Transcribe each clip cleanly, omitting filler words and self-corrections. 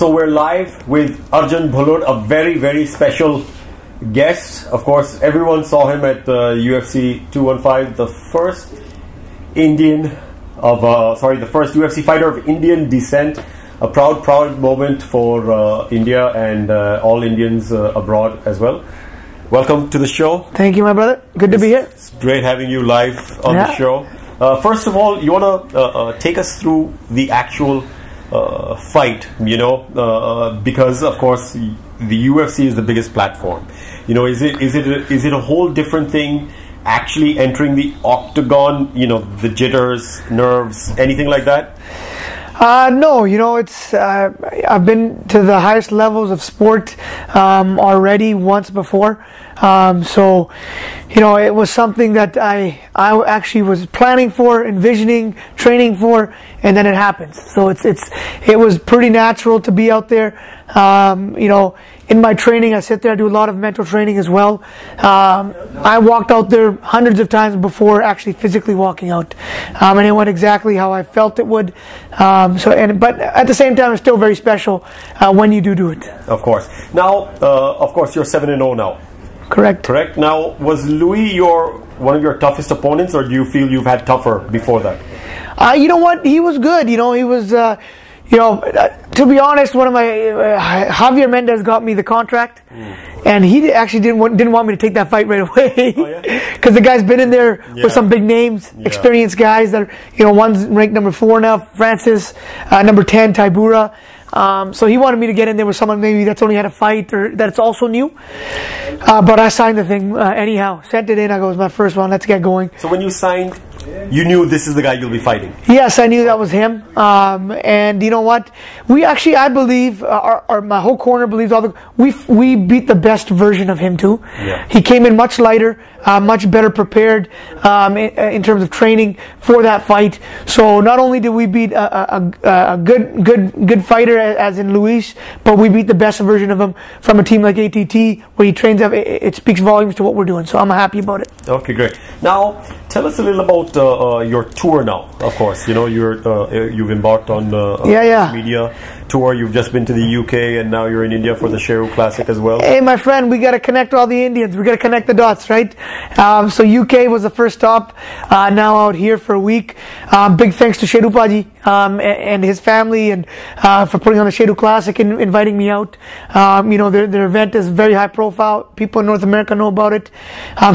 So we're live with Arjan Bhullar, a very, very special guest. Of course, everyone saw him at UFC 215, the first the first UFC fighter of Indian descent. A proud moment for India and all Indians abroad as well. Welcome to the show. Thank you, my brother. Good to be here. It's great having you live on the show. First of all, you want to take us through the actual fight, because of course the UFC is the biggest platform. Is it a whole different thing actually entering the octagon? The jitters, nerves, anything like that? No, it's I've been to the highest levels of sport already once before. So it was something that I actually was planning for, envisioning, training for, and then it happens. So it was pretty natural to be out there. In my training, I sit there, I do a lot of mental training as well. I walked out there hundreds of times before actually physically walking out, and it went exactly how I felt it would. But at the same time, it's still very special when you do it. Of course. Now, of course, you're 7-0 now. Correct. Now, was Louis one of your toughest opponents, or do you feel you've had tougher before that? You know what? He was good. He was. To be honest, one of my Javier Mendez got me the contract, and he actually didn't want me to take that fight right away because the guy's been in there with some big names, experienced guys that one's ranked number 4 now, Francis, number 10, Tybura. So he wanted me to get in there with someone maybe that's only had a fight or that's also new. But I signed the thing anyhow. Sent it in. I go, it's my first one. Let's get going. So when you signed, you knew this is the guy you'll be fighting? Yes, I knew that was him. And you know what? We actually, I believe, my whole corner believes we beat the best version of him too. Yeah. He came in much lighter, much better prepared in terms of training for that fight. So not only did we beat a good fighter as in Luis, but we beat the best version of him from a team like ATT where he trains up. It speaks volumes to what we're doing. So I'm happy about it. Okay, great. Now tell us a little about your tour now. Of course, you've embarked on this media tour. You've just been to the UK, and now you're in India for the Sheru Classic as well. Hey, my friend, we got to connect all the Indians. We got to connect the dots, right? So UK was the first stop. Now out here for a week. Big thanks to Sheru Paji and his family, and for putting on the Sheru Classic and inviting me out. Their event is very high profile. People in North America know about it.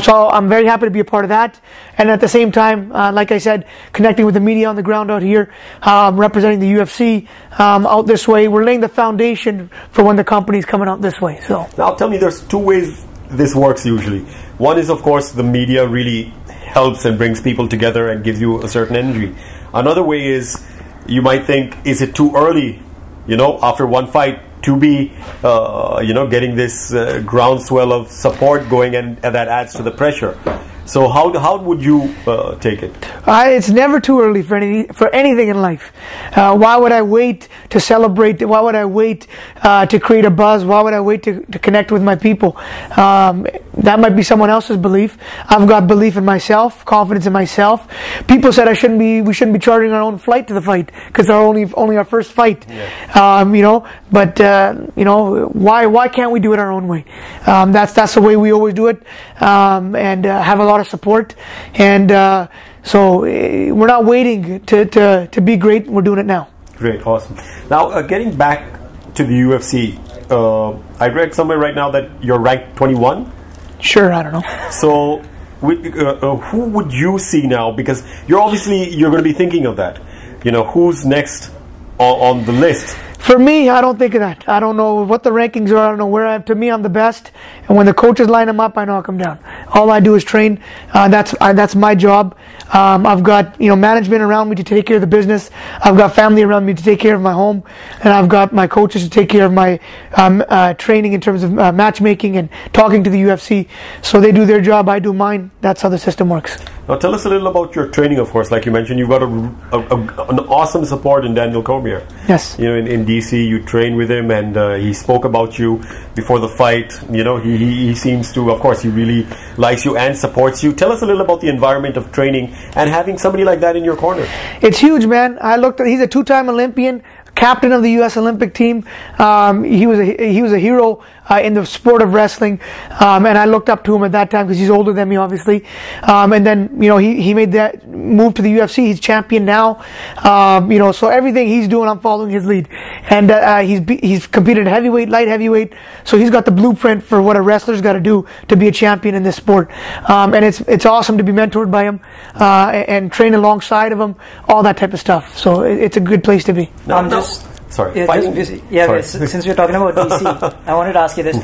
So I'm very happy to be a part of that. And at the same time, like I said, connecting with the media on the ground out here, representing the UFC out this way. We're laying the foundation for when the company's coming out this way. So now tell me, there's two ways this works usually. One is, of course, the media really helps and brings people together and gives you a certain energy. Another way is, you might think, is it too early, after one fight to be, getting this groundswell of support going, and that adds to the pressure. So how would you take it? It's never too early for anything in life. Why would I wait to celebrate? Why would I wait to create a buzz? Why would I wait to connect with my people? That might be someone else's belief. I've got belief in myself, confidence in myself. People said we shouldn't be chartering our own flight to the fight because our only our first fight. Yeah. Why can't we do it our own way? That's the way we always do it, and have a lot of support, and so we're not waiting to be great. We're doing it now. Great, awesome. Now getting back to the UFC, I read somewhere right now that you're ranked 21. Sure, I don't know. So who would you see now? Because you're going to be thinking of that. Who's next on the list? For me, I don't think of that. I don't know what the rankings are. I don't know where I am. To me, I'm the best. And when the coaches line them up, I knock them down. All I do is train. That's my job. I've got management around me to take care of the business. I've got family around me to take care of my home, and I've got my coaches to take care of my training in terms of matchmaking and talking to the UFC. So they do their job, I do mine. That's how the system works. Now tell us a little about your training. Of course, like you mentioned, you've got an awesome support in Daniel Cormier. Yes. In DC, you train with him, and he spoke about you before the fight. He seems to, of course, he really likes you and supports you. Tell us a little about the environment of training and having somebody like that in your corner. It's huge, man. He's a 2-time Olympian, captain of the U.S. Olympic team. He was a hero in the sport of wrestling, and I looked up to him at that time because he's older than me, obviously. And then he made that move to the UFC. He's champion now. So everything he's doing, I'm following his lead. And he's competed heavyweight, light heavyweight. So he's got the blueprint for what a wrestler's got to do to be a champion in this sport. And it's awesome to be mentored by him and train alongside of him, all that type of stuff. So it's a good place to be. Sorry. Since we're talking about DC, I wanted to ask you this.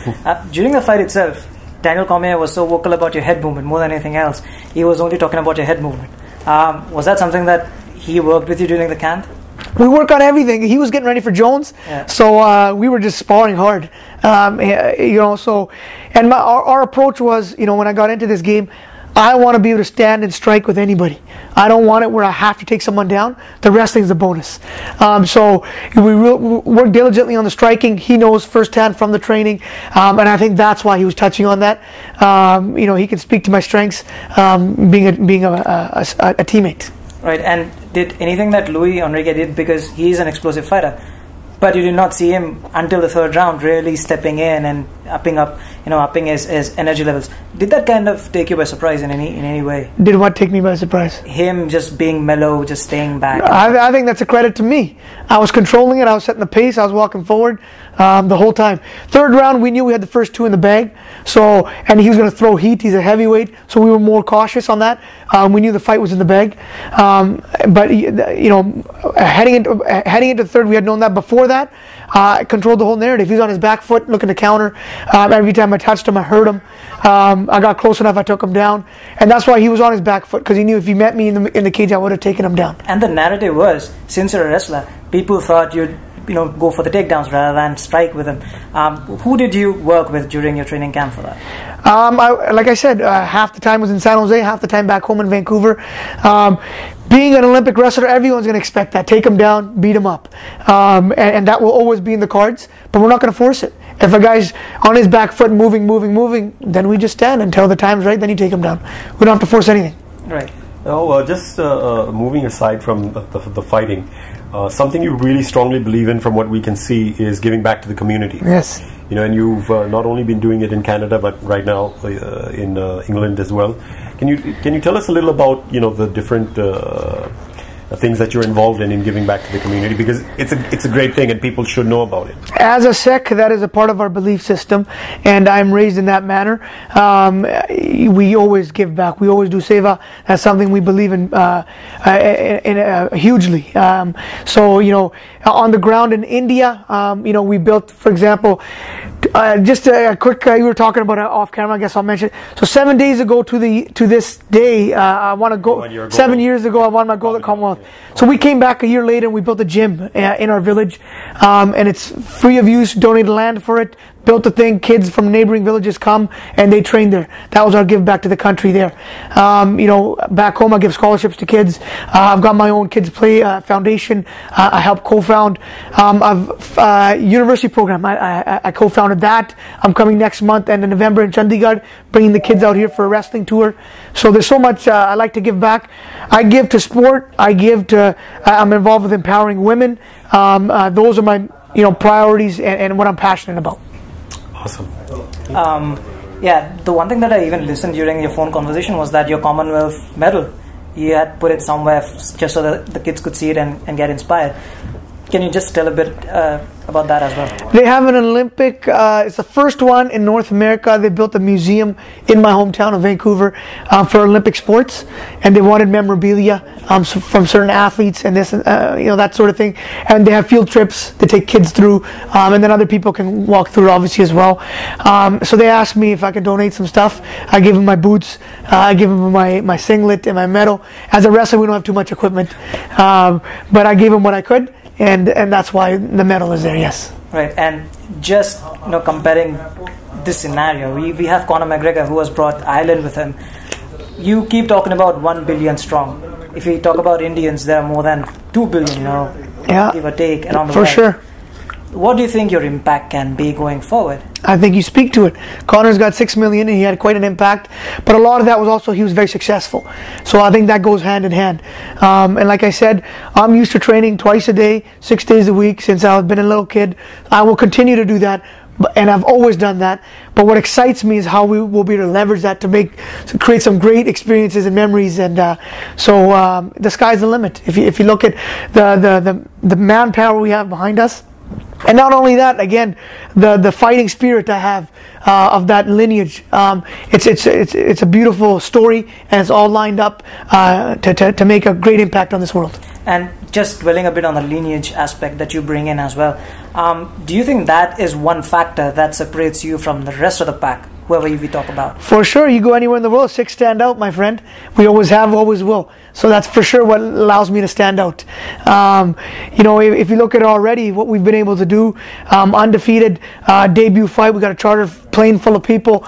During the fight itself, Daniel Cormier was so vocal about your head movement more than anything else. He was only talking about your head movement. Was that something that he worked with you during the camp? We work on everything. He was getting ready for Jones, so we were just sparring hard. And our approach was, when I got into this game, I want to be able to stand and strike with anybody. I don't want it where I have to take someone down. The wrestling's a bonus. So we work diligently on the striking. He knows firsthand from the training, and I think that's why he was touching on that. He can speak to my strengths, being a teammate. Right, and did anything that Luis Enrique did, because he's an explosive fighter, but you did not see him until the third round really stepping in and upping his energy levels. Did that kind of take you by surprise in any way? Did what take me by surprise? Him just being mellow, just staying back. I think that's a credit to me. I was controlling it. I was setting the pace. I was walking forward the whole time. Third round, we knew we had the first two in the bag. And he was going to throw heat. He's a heavyweight, so we were more cautious on that. We knew the fight was in the bag. But heading into the third, we had known that before that. I controlled the whole narrative. He was on his back foot, looking to counter. Every time I touched him, I hurt him. I got close enough, I took him down. And that's why he was on his back foot, because he knew if he met me in the cage, I would have taken him down. And the narrative was, since you're a wrestler, people thought you'd go for the takedowns rather than strike with him. Who did you work with during your training camp for that? Like I said, half the time was in San Jose, half the time back home in Vancouver. Being an Olympic wrestler, everyone's going to expect that. Take him down, beat him up. And that will always be in the cards, but we're not going to force it. If a guy's on his back foot, moving, then we just stand until the time's right, then you take him down. We don't have to force anything. Right. Just moving aside from the fighting, something you really strongly believe in, from what we can see, is giving back to the community. Yes. And you've not only been doing it in Canada, but right now in England as well. Can you tell us a little about the different things that you're involved in giving back to the community, because it's a great thing and people should know about it. As a Sikh, that is a part of our belief system, and I'm raised in that manner. We always give back. We always do seva. That's something we believe in hugely. On the ground in India, we built, for example, just a quick. You were talking about it off camera. I guess I'll mention. So 7 days ago to this day, I want to go. 7 years ago, I won my gold at Commonwealth. So we came back a year later and we built a gym in our village, and it's free of use. Donated land for it. Built a thing. Kids from neighboring villages come and they train there. That was our give back to the country there. Back home I give scholarships to kids. I've got my own kids play foundation. I helped co-found a university program. I co-founded that. I'm coming next month and in November in Chandigarh, bringing the kids out here for a wrestling tour. So there's so much I like to give back. I give to sport. I'm involved with empowering women. Those are my priorities and what I'm passionate about. Awesome. The one thing that I even listened during your phone conversation was that your Commonwealth medal, you had put it somewhere just so that the kids could see it and get inspired. Can you just tell a bit about that as well? They have an Olympic, it's the first one in North America. They built a museum in my hometown of Vancouver for Olympic sports, and they wanted memorabilia from certain athletes and this, that sort of thing. And they have field trips to take kids through, and then other people can walk through obviously as well. So they asked me if I could donate some stuff. I gave them my boots, I gave them my singlet and my medal. As a wrestler, we don't have too much equipment, but I gave them what I could. And that's why the medal is there, yes. Right, and just comparing this scenario, we have Conor McGregor, who has brought Ireland with him. You keep talking about 1 billion strong. If we talk about Indians, there are more than 2 billion, give or take around the world. For sure. what do you think your impact can be going forward? I think you speak to it. Conor's got 6 million and he had quite an impact, but a lot of that was also he was very successful. So I think that goes hand in hand. And like I said, I'm used to training twice a day, 6 days a week since I've been a little kid. I will continue to do that, and I've always done that. But what excites me is how we will be able to leverage that to create some great experiences and memories. And so the sky's the limit. If you look at the manpower we have behind us. And not only that, again, the fighting spirit I have of that lineage. It's a beautiful story, and it's all lined up to make a great impact on this world. And just dwelling a bit on the lineage aspect that you bring in as well, do you think that is one factor that separates you from the rest of the pack, whoever we talk about? For sure, you go anywhere in the world, 6 stand out, my friend. We always have, always will. So that's for sure what allows me to stand out. If you look at it already, what we've been able to do, undefeated debut fight, we got a charter plane full of people,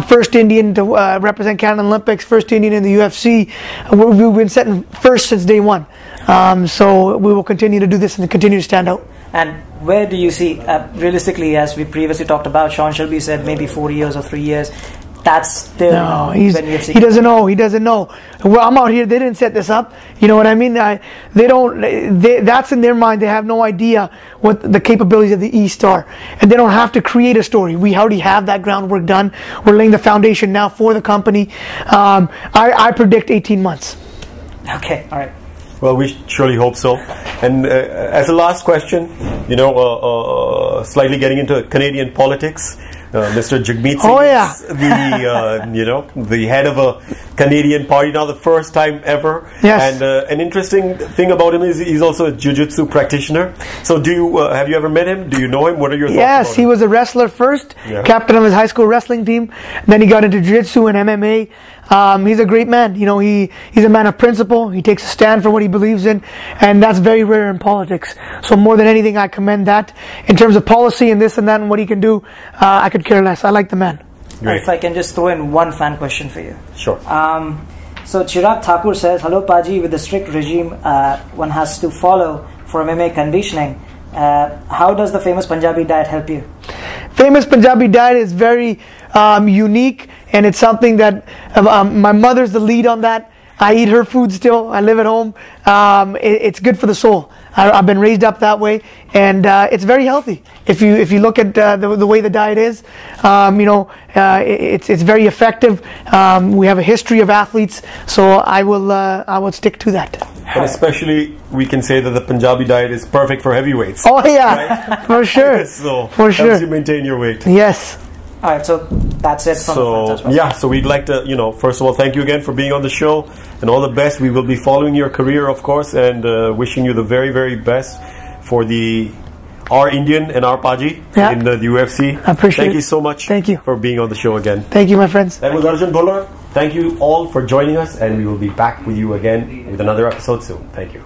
first Indian to represent Canada in Olympics, first Indian in the UFC. We've been setting first since day one. So we will continue to do this and continue to stand out. And where do you see, realistically, as we previously talked about, Sean Shelby said maybe 4 years or 3 years. That's still no. He doesn't know. He doesn't know. Well, I'm out here. They didn't set this up. You know what I mean? They don't. That's in their mind. They have no idea what the capabilities of the East are, and they don't have to create a story. We already have that groundwork done. We're laying the foundation now for the company. I predict 18 months. Okay. All right. Well, we surely hope so. And as a last question, slightly getting into Canadian politics. Mr. Jagmeet Singh is the head of a Canadian party now, the first time ever. Yes. And an interesting thing about him is he's also a jiu-jitsu practitioner. So have you ever met him? Do you know him? What are your thoughts Yes, about he him? was a wrestler first, captain of his high school wrestling team. Then he got into jiu-jitsu and MMA. He's a great man. He's a man of principle. He takes a stand for what he believes in, and that's very rare in politics. So more than anything, I commend that. In terms of policy and this and that and what he can do, I could care less. I like the man. Great. If I can just throw in one fan question for you. Sure. So Chirag Thakur says, hello Paji, with the strict regime one has to follow for MMA conditioning, how does the famous Punjabi diet help you? Famous Punjabi diet is very unique, and it's something that my mother's the lead on that. I eat her food still. I live at home. It's good for the soul. I've been raised up that way, and it's very healthy. If you look at the way the diet is, it's very effective. We have a history of athletes, so I will stick to that. And especially, we can say that the Punjabi diet is perfect for heavyweights. Oh yeah, right? for sure. So for sure, helps you maintain your weight. Yes. All right, so that's it from the fans as well. Yeah, so we'd like to, first of all, thank you again for being on the show, and all the best. We will be following your career, of course, and wishing you the very, very best for our Indian and our Paji in the UFC. I appreciate it. Thank you so much. Thank you for being on the show again. Thank you, my friends. That was Arjan Bhullar. Thank you all for joining us, and we will be back with you again with another episode soon. Thank you.